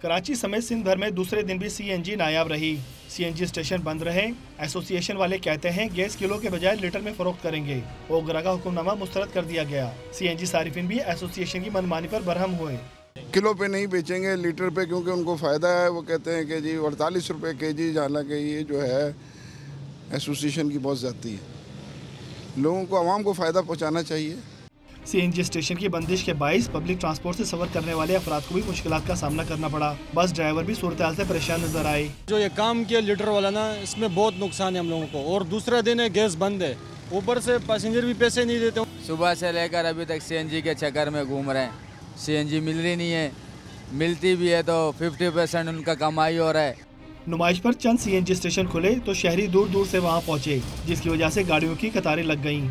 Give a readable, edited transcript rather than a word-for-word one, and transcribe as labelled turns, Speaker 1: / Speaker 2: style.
Speaker 1: कराची समेत सिंध भर में दूसरे दिन भी सीएनजी नायाब रही। सीएनजी स्टेशन बंद रहे। एसोसिएशन वाले कहते हैं गैस किलो के बजाय लीटर में फरोख्त करेंगे। ओगरा का हुक्मनामा मुस्तरद कर दिया गया। सीएनजी सारिफिन भी एसोसिएशन की मनमानी पर बरहम हुए।
Speaker 2: किलो पे नहीं बेचेंगे, लीटर पे, क्योंकि उनको फ़ायदा है। वो कहते हैं कि जी 48 रुपये kg, हालांकि ये जो है एसोसिएशन की बहुत ज़्यादती है। लोगों को, आवाम को फ़ायदा पहुँचाना चाहिए।
Speaker 1: सीएनजी स्टेशन की बंदिश के बाइस पब्लिक ट्रांसपोर्ट से सफर करने वाले अफराद को भी मुश्किलात का सामना करना पड़ा। बस ड्राइवर भी सूरत हाल से परेशान नजर आए।
Speaker 3: जो ये काम किया लीटर वाला ना, इसमें बहुत नुकसान है हम लोगों को। और दूसरा दिन है गैस बंद है, ऊपर से पैसेंजर भी पैसे नहीं देते।
Speaker 4: सुबह से लेकर अभी तक सीएनजी के चक्कर में घूम रहे हैं। सीएनजी मिल रही नहीं है, मिलती भी है तो 50% उनका कमाई हो रहा है।
Speaker 1: नुमाइश पर चंद सीएनजी स्टेशन खुले तो शहरी दूर दूर से वहां पहुंचे, जिसकी वजह से गाड़ियों की कतारें लग गईं।